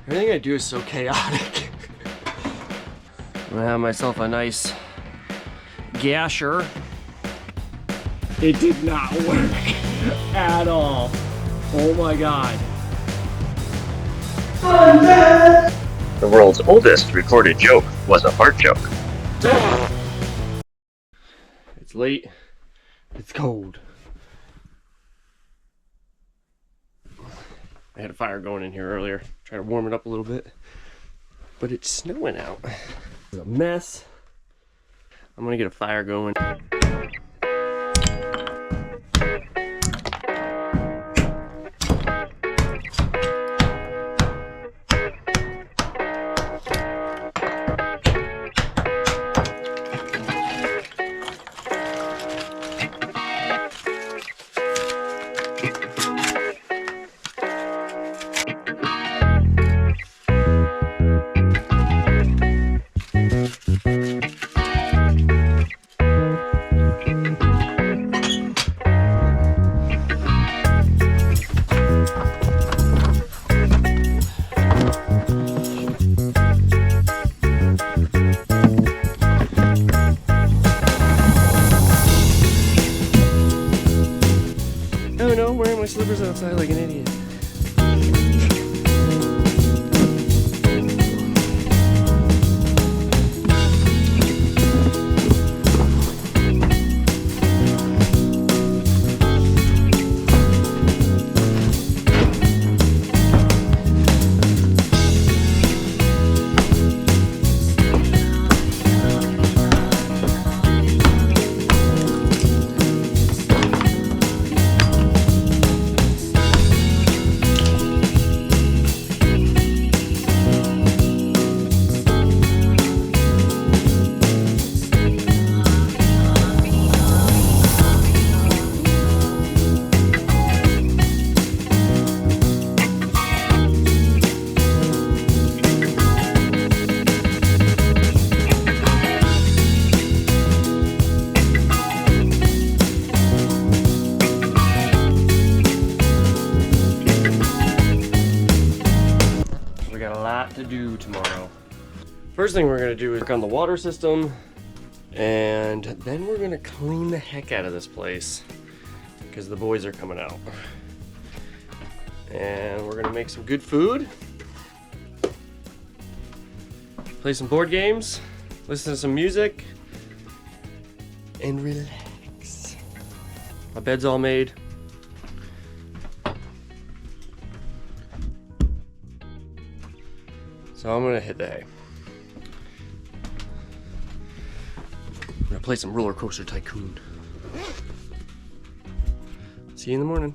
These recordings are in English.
Everything I do is so chaotic. I'm gonna have myself a nice gasher. It did not work at all. Oh my god. The world's oldest recorded joke was a fart joke. It's late. It's cold. I had a fire going in here earlier, trying to warm it up a little bit. But it's snowing out. It's a mess. I'm gonna get a fire going. Oh no, I'm wearing my slippers outside like an idiot. We got a lot to do tomorrow. First thing we're gonna do is work on the water system, and then we're gonna clean the heck out of this place because the boys are coming out. And we're gonna make some good food, play some board games, listen to some music, and relax. My bed's all made. So I'm gonna hit the hay. I'm gonna play some Roller Coaster Tycoon. See you in the morning.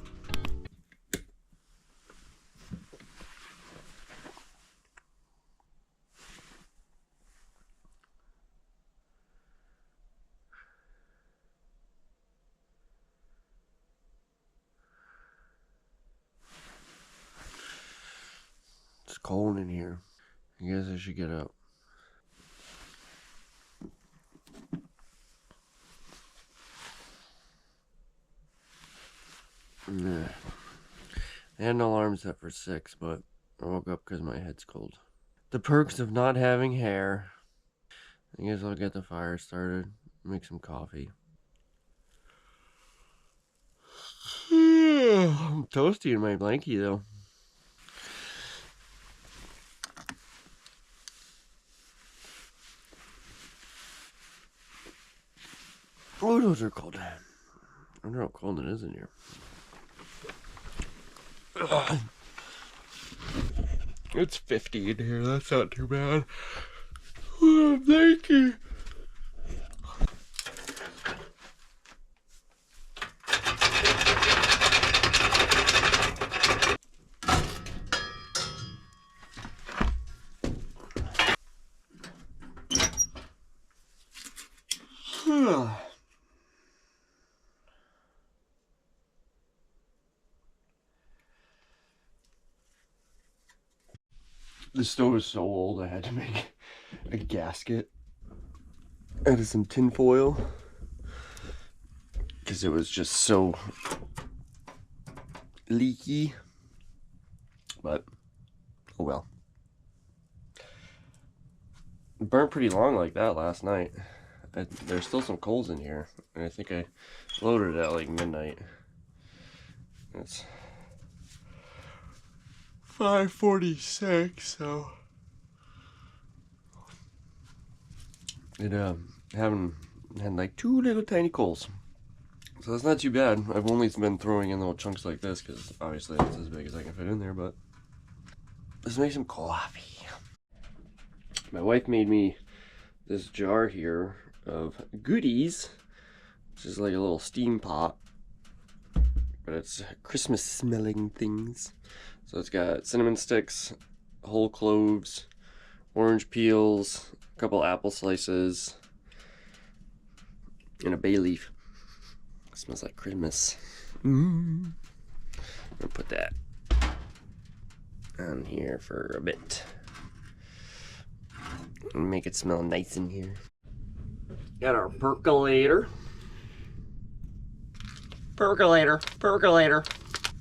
It's cold in here. I guess I should get up. Nah. I had an alarm set for 6, but I woke up because my head's cold. The perks of not having hair. I guess I'll get the fire started, make some coffee. I'm toasty in my blankie though. Oh, those are cold. I wonder how cold it is in here. Ugh. It's 50 in here, that's not too bad. Oh, thank you. The stove is so old I had to make a gasket out of some tin foil because it was just so leaky. But oh well. It burnt pretty long like that last night. There's still some coals in here, and I think I loaded it at like midnight. It's 5:46, so it haven't had like 2 little tiny coals, so that's not too bad. I've only been throwing in little chunks like this because obviously it's as big as I can fit in there. But let's make some coffee. My wife made me this jar here of goodies, which is like a little steam pot, but it's Christmas smelling things. So it's got cinnamon sticks, whole cloves, orange peels, a couple apple slices, and a bay leaf. It smells like Christmas. I'm gonna put that on here for a bit and make it smell nice in here. Got our percolator. Percolator, percolator,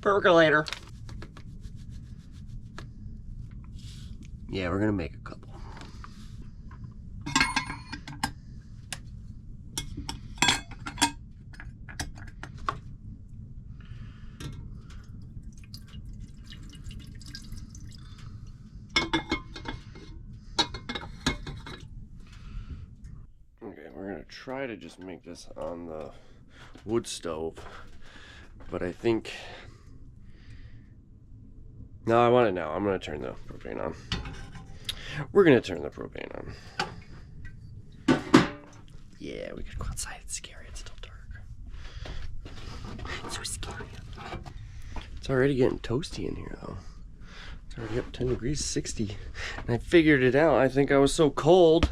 percolator. Yeah, we're gonna make a couple. Okay, we're gonna try to just make this on the wood stove, but I think, no, I want it now. I'm gonna turn the propane on. We're gonna turn the propane on. Yeah, we could go outside. It's scary. It's still dark. It's so scary. It's already getting toasty in here, though. It's already up 10 degrees, 60. And I figured it out. I think I was so cold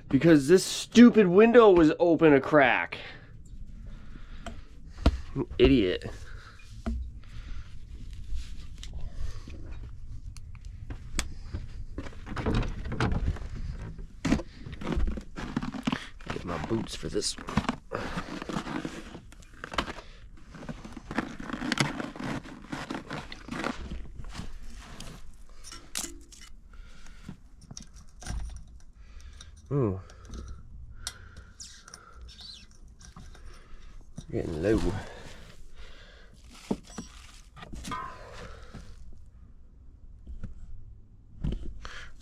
because this stupid window was open a crack. I'm an idiot. Get my boots for this one. Oh, getting low.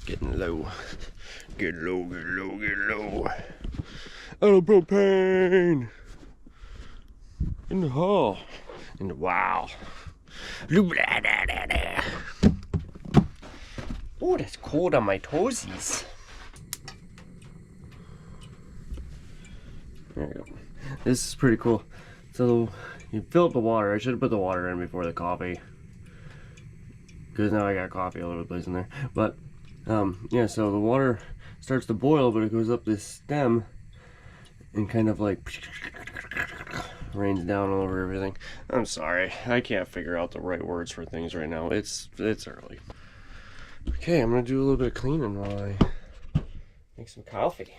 Getting low. Get low, get low, get low. Out of propane. In the hall. In the wow. Oh, that's cold on my toesies. There you go. This is pretty cool. So you fill up the water. I should have put the water in before the coffee, because now I got coffee all over the place in there. But yeah, so the water starts to boil, but it goes up this stem and kind of like rains down all over everything. I'm sorry, I can't figure out the right words for things right now. It's early. Okay, I'm gonna do a little bit of cleaning while I make some coffee.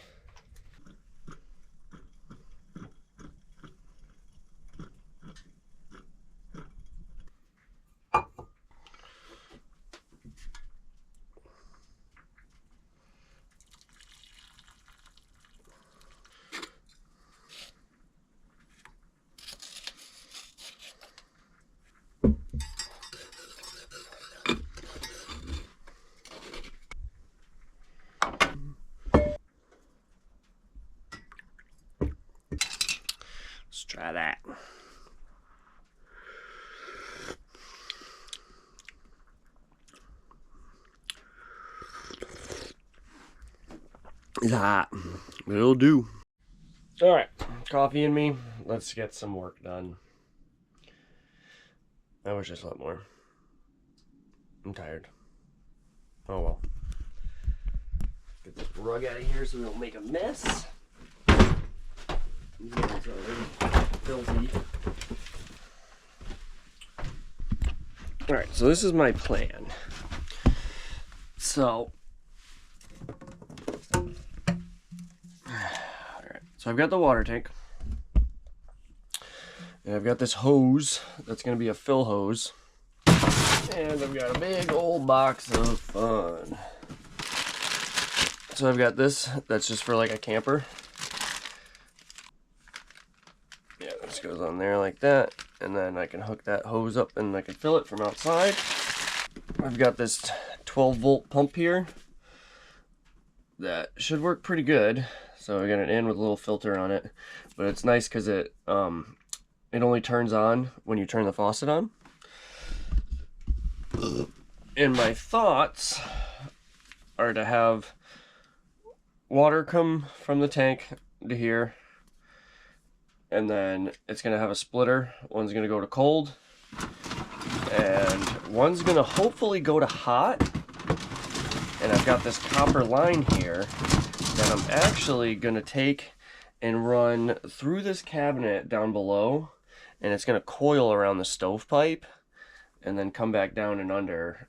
Let's try that. It's hot, but it'll do. All right, coffee in me. Let's get some work done. I wish I slept more. I'm tired. Oh well. Get this rug out of here so we don't make a mess. These ones are already filthy. All right, so this is my plan. So, all right, so I've got the water tank, and I've got this hose that's gonna be a fill hose, and I've got a big old box of fun. So I've got this, that's just for like a camper. Yeah, this goes on there like that, and then I can hook that hose up and I can fill it from outside. I've got this 12-volt pump here that should work pretty good. So I got an in with a little filter on it, but it's nice because it only turns on when you turn the faucet on. And my thoughts are to have water come from the tank to here, and then it's gonna have a splitter. One's gonna go to cold, and one's gonna hopefully go to hot. And I've got this copper line here that I'm actually gonna take and run through this cabinet down below, and it's gonna coil around the stovepipe and then come back down and under.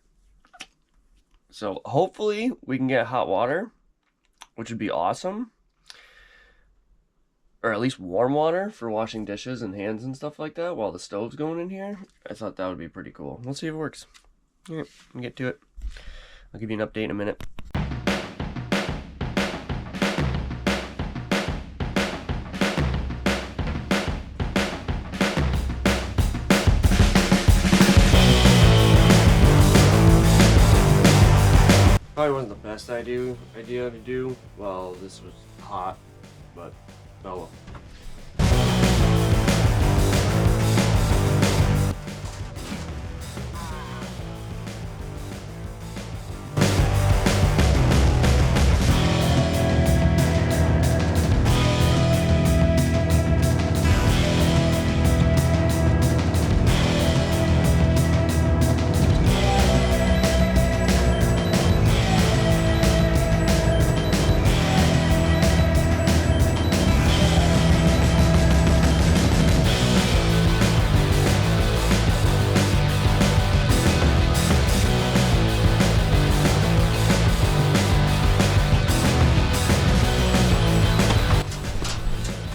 So hopefully we can get hot water, which would be awesome. Or at least warm water for washing dishes and hands and stuff like that while the stove's going in here. I thought that would be pretty cool. Let's see if it works. All right, we'll get to it. I'll give you an update in a minute. Probably wasn't the best idea to do while this was hot, but oh well.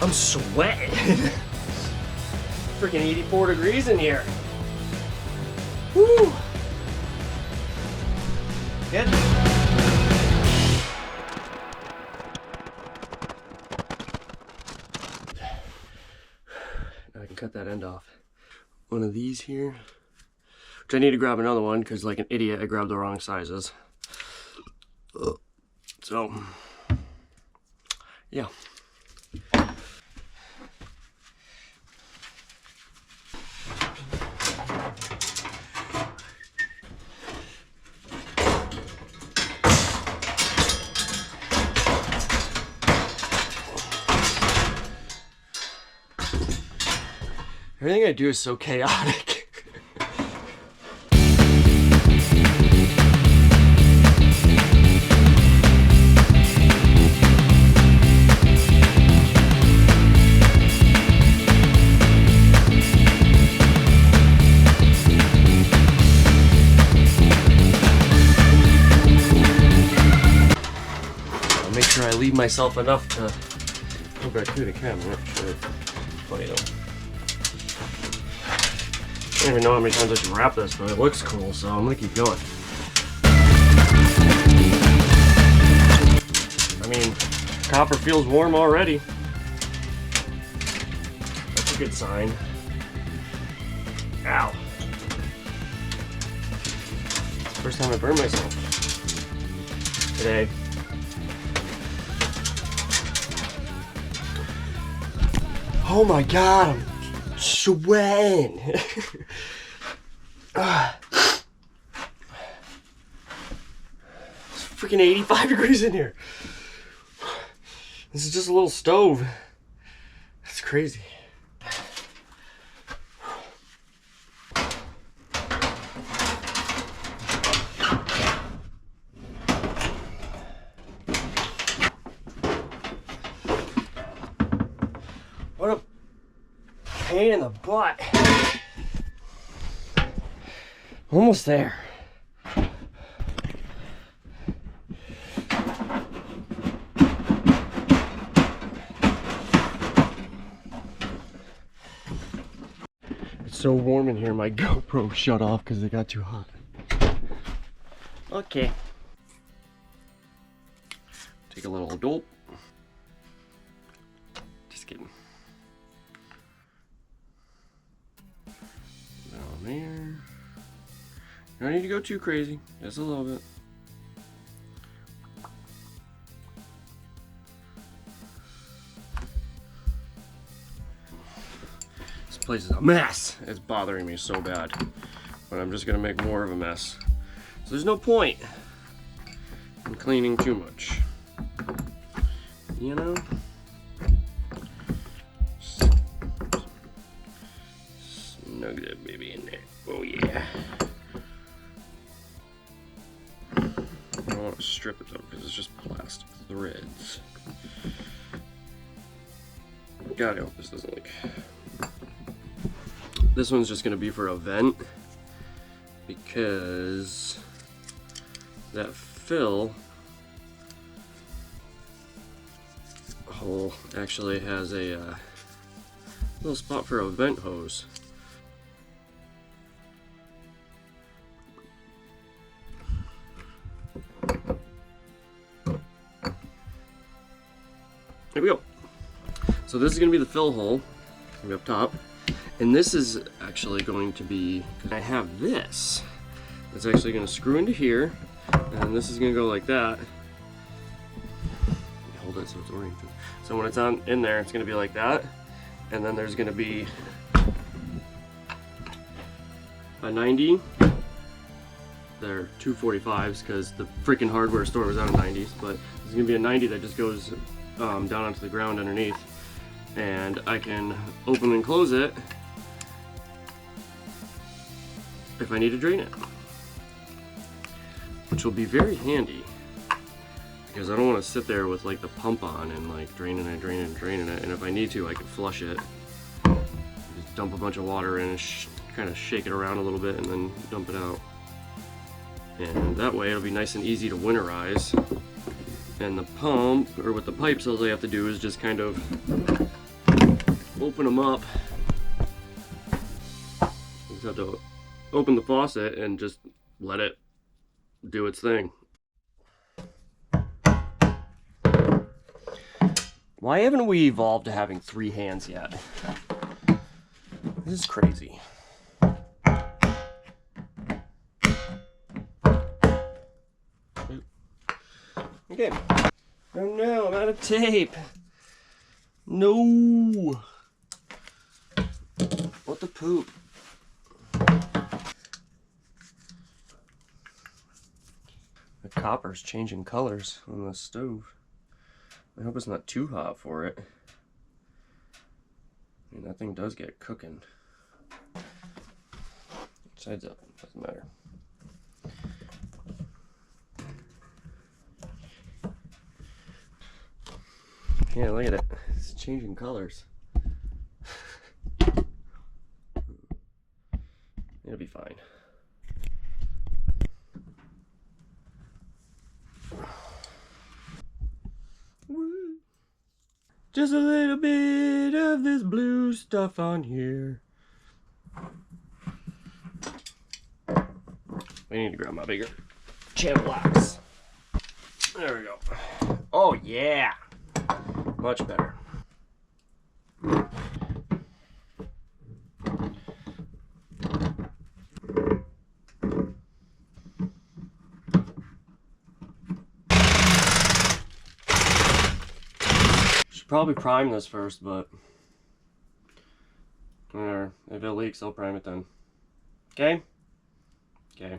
I'm sweating. Freaking 84 degrees in here. Woo! Good. Now I can cut that end off. One of these here, which I need to grab another one because, like an idiot, I grabbed the wrong sizes. So, yeah. Everything I do is so chaotic. I'll make sure I leave myself enough to go back to the camera. Sure. Funny though. I don't even know how many times I should wrap this, but it looks cool, so I'm gonna keep going. I mean, copper feels warm already. That's a good sign. Ow. It's the first time I burned myself today. Oh my god, I'm sweating. It's freaking 85 degrees in here. This is just a little stove. That's crazy. What a pain in the butt. Almost there. It's so warm in here, my GoPro shut off because it got too hot. Okay. Take a little dope. Just kidding. Down there. You don't need to go too crazy, just a little bit. This place is a mess. It's bothering me so bad, but I'm just gonna make more of a mess. So there's no point in cleaning too much, you know? Snug that baby in there. Oh yeah. I don't want to strip it though, because it's just plastic threads. God, I hope this doesn't leak. This one's just gonna be for a vent, because that fill hole actually has a little spot for a vent hose. There we go. So this is going to be the fill hole, gonna be up top, and this is actually going to be, I have this, it's actually going to screw into here, and this is going to go like that. Hold it so it's oriented. So when it's on in there, it's going to be like that, and then there's going to be a 90. They're 245s because the freaking hardware store was out of 90s, but there's going to be a 90 that just goes down onto the ground underneath, and I can open and close it if I need to drain it, which will be very handy because I don't want to sit there with like the pump on and like draining it, and if I need to, I can flush it. Just dump a bunch of water in and kind of shake it around a little bit and then dump it out, and that way it'll be nice and easy to winterize. And the pump, or with the pipes, all they have to do is just kind of open them up. You just have to open the faucet and just let it do its thing. Why haven't we evolved to having 3 hands yet? This is crazy. Okay. Oh no, I'm out of tape. No. What the poop? The copper's changing colors on the stove. I hope it's not too hot for it. I mean, that thing does get cooking. Sides up, doesn't matter. Yeah, look at it. It's changing colors. It'll be fine. Just a little bit of this blue stuff on here. We need to grab my bigger channel locks. There we go. Oh yeah! Much better. Should probably prime this first, but whatever. If it leaks, I'll prime it then. Okay? Okay.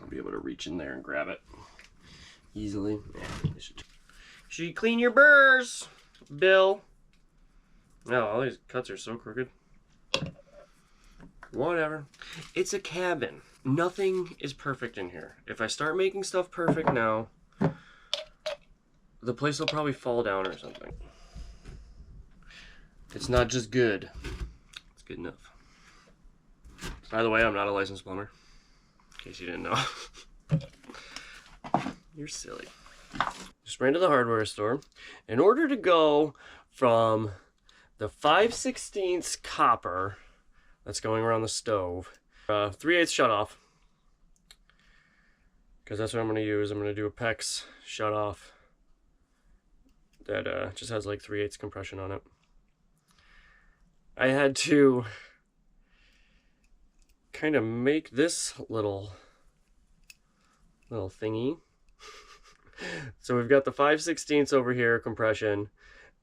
I'll be able to reach in there and grab it easily. Yeah, should you clean your burrs, Bill? No, all these cuts are so crooked. Whatever. It's a cabin. Nothing is perfect in here. If I start making stuff perfect now, the place will probably fall down or something. It's not just good. It's good enough. By the way, I'm not a licensed plumber. In case you didn't know. You're silly. Just ran to the hardware store. In order to go from the 5/16 copper that's going around the stove, 3/8 shutoff, because that's what I'm going to use. I'm going to do a PEX shutoff that just has like 3/8 compression on it. I had to kind of make this little thingy. So we've got the 5/16 over here compression,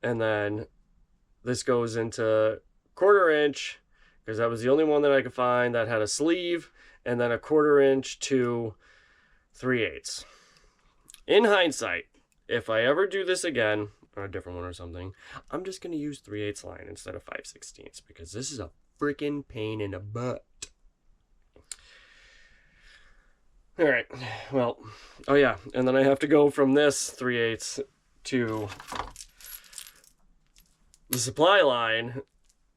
and then this goes into 1/4 inch, because that was the only one that I could find that had a sleeve, and then a 1/4 inch to 3/8. In hindsight, if I ever do this again, or a different one or something, I'm just going to use 3/8 line instead of 5/16, because this is a freaking pain in the butt. All right, well, oh yeah, and then I have to go from this 3/8 to the supply line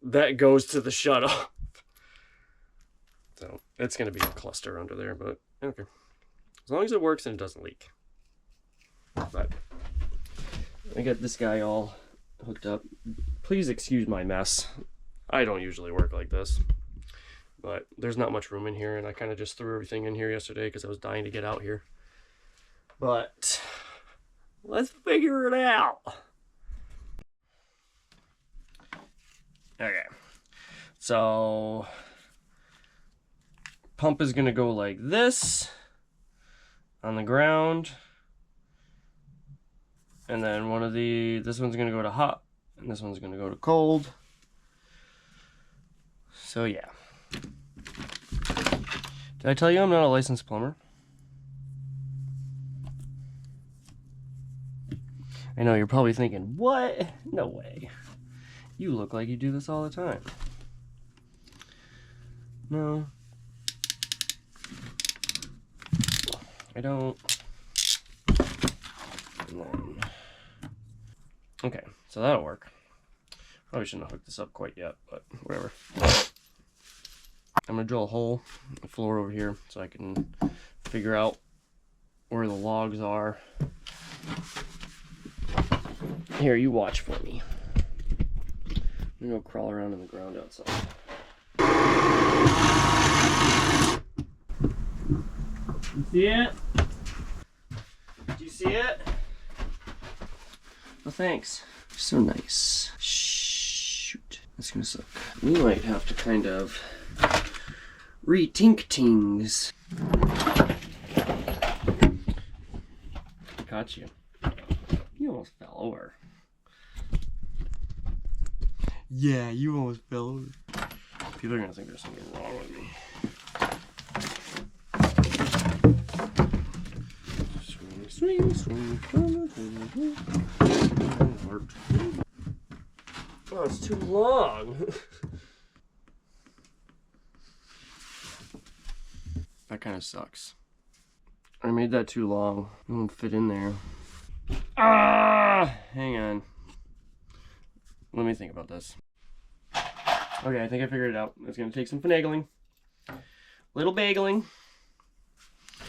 that goes to the shutoff. So it's going to be a cluster under there, but okay. As long as it works and it doesn't leak. But I got this guy all hooked up. Please excuse my mess. I don't usually work like this. But there's not much room in here, and I kind of just threw everything in here yesterday because I was dying to get out here. But let's figure it out. Okay. So pump is going to go like this on the ground. And then this one's going to go to hot, and this one's going to go to cold. So yeah. Did I tell you I'm not a licensed plumber? I know you're probably thinking, what? No way. You look like you do this all the time. No. I don't. Okay, so that'll work. Probably shouldn't have hooked this up quite yet, but whatever. I'm gonna drill a hole in the floor over here so I can figure out where the logs are. Here, you watch for me. I'm gonna go crawl around in the ground outside. You see it? Do you see it? Well, thanks. So nice. Shoot. That's gonna suck. We might have to kind of retink things. Got you. You almost fell over. Yeah, you almost fell over. People are gonna think there's something wrong with me. Swing, swing, swing. Oh, it's too long. That kind of sucks. I made that too long. It won't fit in there. Ah! Hang on. Let me think about this. Okay, I think I figured it out. It's gonna take some finagling. Little bageling.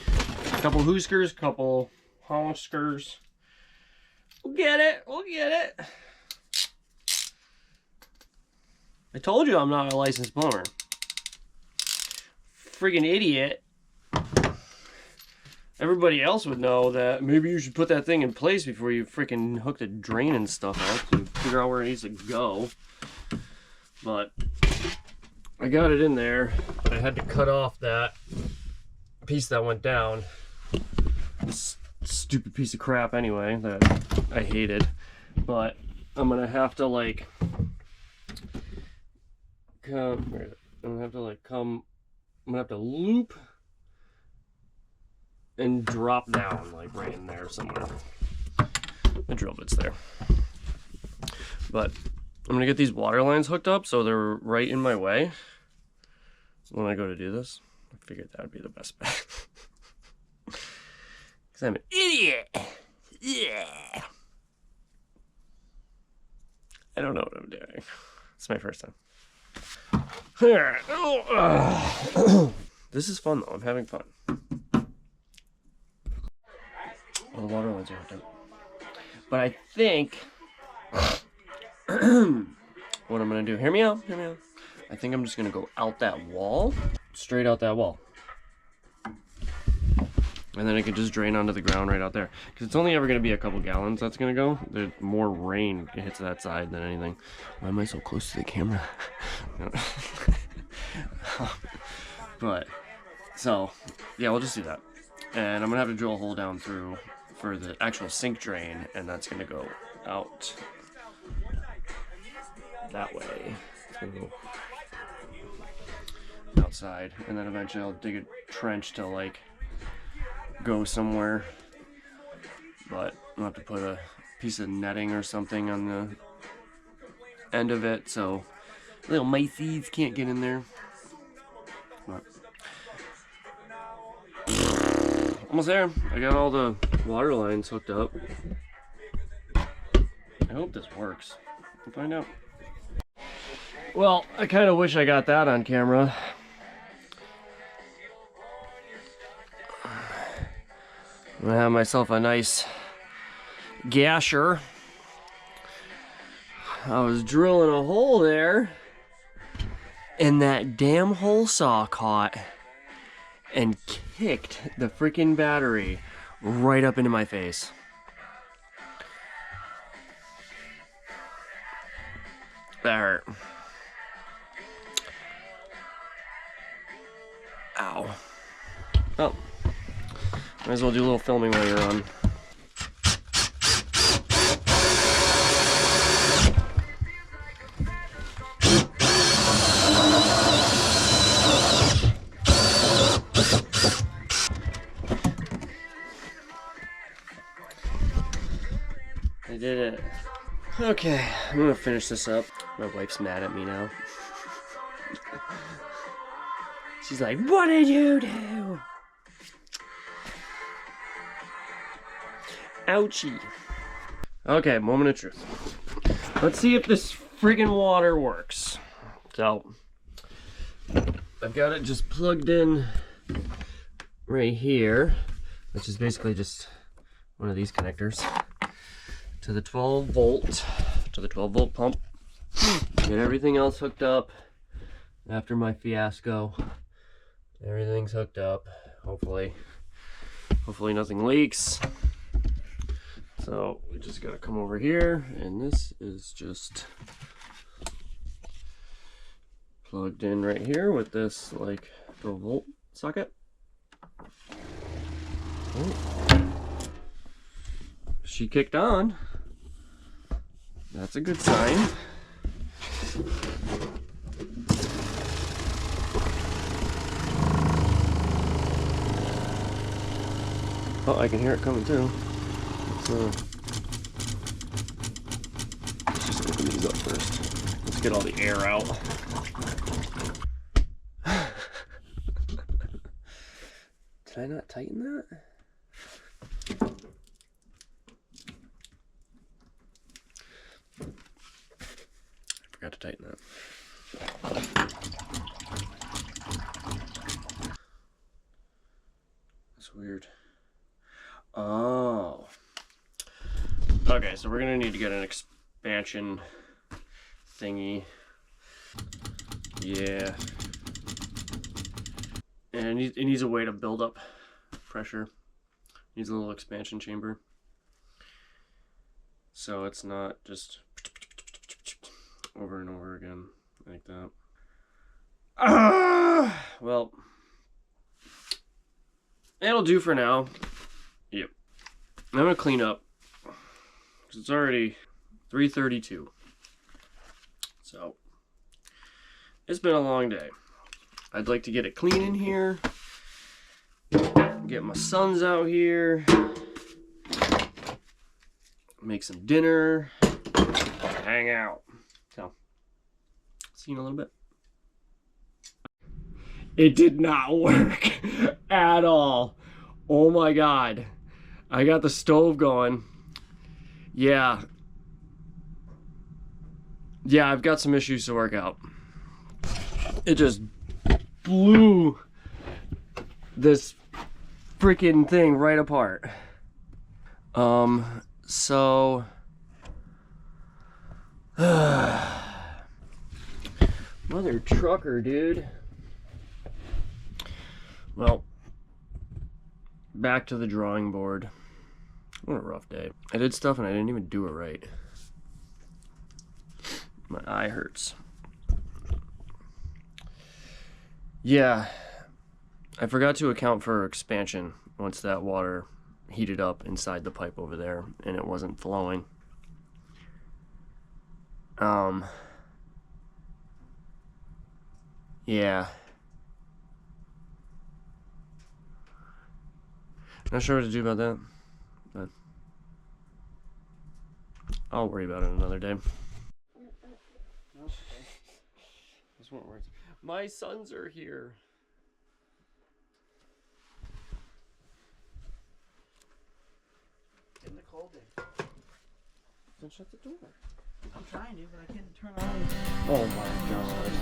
A couple hooskers, couple holskers. We'll get it. We'll get it. I told you I'm not a licensed plumber. Friggin' idiot. Everybody else would know that maybe you should put that thing in place before you freaking hook the drain and stuff up to figure out where it needs to go. But I got it in there, but I had to cut off that piece that went down. This stupid piece of crap anyway that I hated. But I'm gonna have to like I'm gonna have to loop and drop down like right in there somewhere. The drill bit's there. But I'm gonna get these water lines hooked up so they're right in my way. So when I go to do this, I figured that would be the best bet. Because I'm an idiot. Yeah. I don't know what I'm doing. It's my first time. Here. This is fun though. I'm having fun. Oh, the water lines are hooked up. But I think what I'm gonna do. Hear me out. Hear me out. I think I'm just gonna go out that wall, straight out that wall. And then it could just drain onto the ground right out there. Because it's only ever going to be a couple gallons that's going to go. There's more rain hits that side than anything. Why am I so close to the camera? But, so, yeah, we'll just do that. And I'm going to have to drill a hole down through for the actual sink drain. And that's going to go out that way. It's going to go outside. And then eventually I'll dig a trench to, like, go somewhere, but I'll have to put a piece of netting or something on the end of it so little miceys can't get in there. But almost there. I got all the water lines hooked up. I hope this works. We'll find out. Well, I kind of wish I got that on camera. I'm gonna have myself a nice gasher. I was drilling a hole there, and that damn hole saw caught and kicked the freaking battery right up into my face. That hurt. Ow. Oh. Might as well do a little filming while you're on. I did it. Okay, I'm gonna finish this up. My wife's mad at me now. She's like, "What did you do?" Ouchie. Okay, moment of truth. Let's see if this friggin' water works. So, I've got it just plugged in right here, which is basically just one of these connectors, to the 12 volt pump. Get everything else hooked up after my fiasco. Everything's hooked up, hopefully. Hopefully nothing leaks. So we just gotta come over here, and this is just plugged in right here with this like 12 volt socket. Oh. She kicked on. That's a good sign. Oh, I can hear it coming too. Let's just open these up first. Let's get all the air out. Did I not tighten that? I forgot to tighten that. That's weird. Oh. Okay, so we're gonna need to get an expansion thingy. Yeah. And it needs a way to build up pressure. It needs a little expansion chamber. So it's not just over and over again like that. Well, it'll do for now. Yep. I'm gonna clean up. It's already 3:32. So it's been a long day. I'd like to get it clean in here. Get my sons out here. Make some dinner. Hang out. So, see you in a little bit. It did not work at all. Oh my God. I got the stove going. Yeah. Yeah, I've got some issues to work out. It just blew this freaking thing right apart. So mother trucker, dude. Well, back to the drawing board. What a rough day. I did stuff and I didn't even do it right. My eye hurts. Yeah, I forgot to account for expansion once that water heated up inside the pipe over there and it wasn't flowing. Yeah. Not sure what to do about that, but I'll worry about it another day. Those weren't words. My sons are here. Get in the cold then. Then shut the door. I'm trying to, but I can't turn on. Oh my god.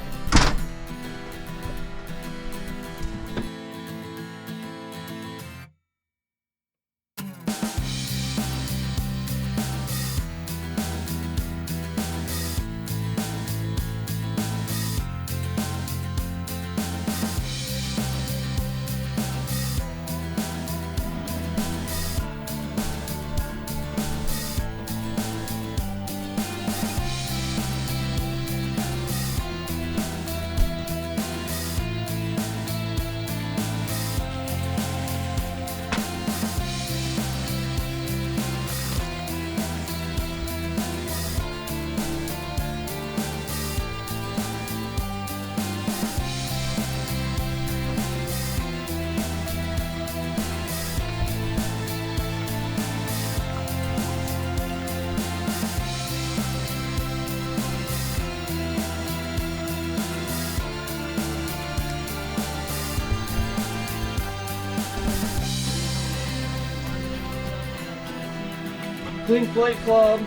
Clean Plate Club,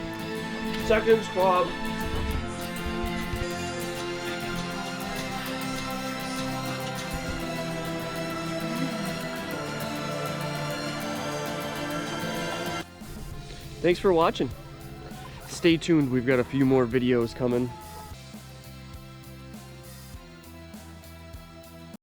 Seconds Club. Thanks for watching. Stay tuned, we've got a few more videos coming.